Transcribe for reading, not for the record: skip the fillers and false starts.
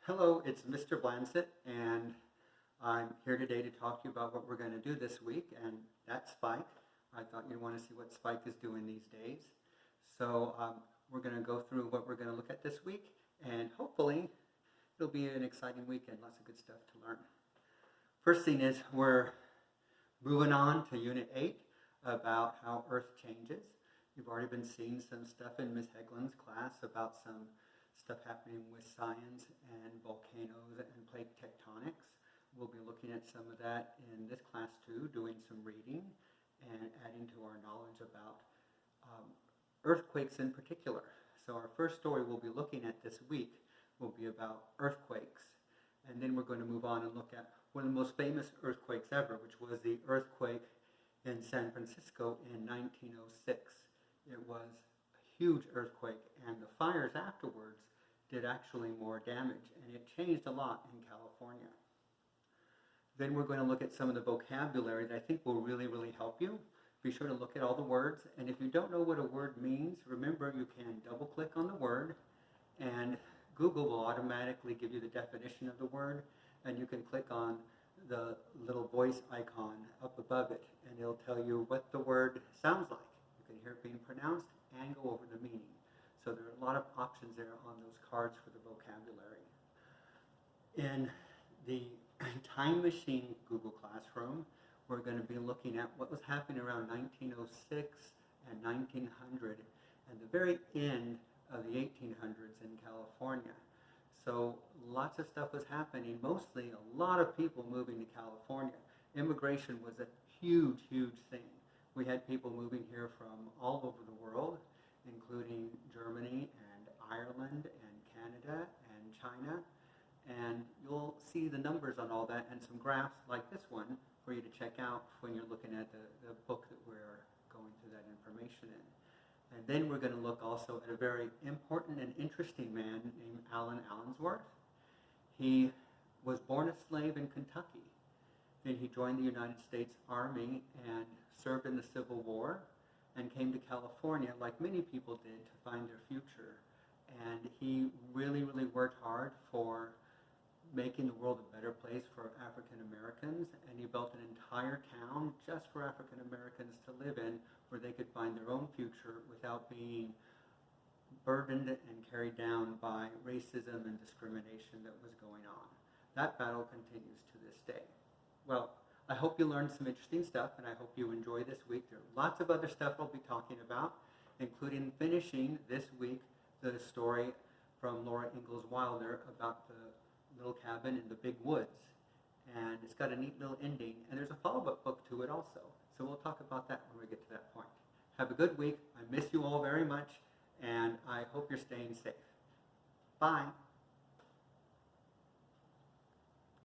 Hello, it's Mr. Blansett, and I'm here today to talk to you about what we're going to do this week, and that's Spike. I thought you'd want to see what Spike is doing these days. So we're going to go through what we're going to look at this week, and hopefully it'll be an exciting weekend, lots of good stuff to learn. First thing is we're moving on to Unit 8 about how Earth changes. You've already been seeing some stuff in Ms. Heglin's class about some stuff happening with science and volcanoes and plate tectonics. We'll be looking at some of that in this class too, doing some reading and adding to our knowledge about earthquakes in particular. So our first story we'll be looking at this week will be about earthquakes. And then we're going to move on and look at one of the most famous earthquakes ever, which was the earthquake in San Francisco in 1906. It was a huge earthquake, and the fires afterwards did actually more damage, and it changed a lot in California. Then we're going to look at some of the vocabulary that I think will really help you. Be sure to look at all the words, and if you don't know what a word means, remember you can double click on the word, and Google will automatically give you the definition of the word, and you can click on the little voice icon up above it, and it'll tell you what the word sounds like. You can hear it being pronounced and go over the meaning. So there are a lot of options there on those cards for the vocabulary. In the Time Machine Google Classroom, we're going to be looking at what was happening around 1906 and 1900 and the very end of the 1800s in California. So lots of stuff was happening, mostly a lot of people moving to California. Immigration was a huge thing. We had people moving here from all over the world, including Germany and Ireland and Canada and China. And you'll see the numbers on all that and some graphs like this one for you to check out when you're looking at the book that we're going through that information in. And then we're going to look also at a very important and interesting man named Allen Allensworth. He was born a slave in Kentucky. Then he joined the United States Army and served in the Civil War and came to California, like many people did, to find their future. And he really worked hard for making the world a better place for African Americans, and he built an entire town just for African Americans to live in, where they could find their own future without being burdened and carried down by racism and discrimination that was going on. That battle continues to this day. Well, I hope you learned some interesting stuff, and I hope you enjoy this week. There are lots of other stuff I'll be talking about, including finishing this week the story from Laura Ingalls Wilder about the little cabin in the big woods. And it's got a neat little ending, and there's a follow-up book to it also. So we'll talk about that when we get to that point. Have a good week. I miss you all very much, and I hope you're staying safe. Bye.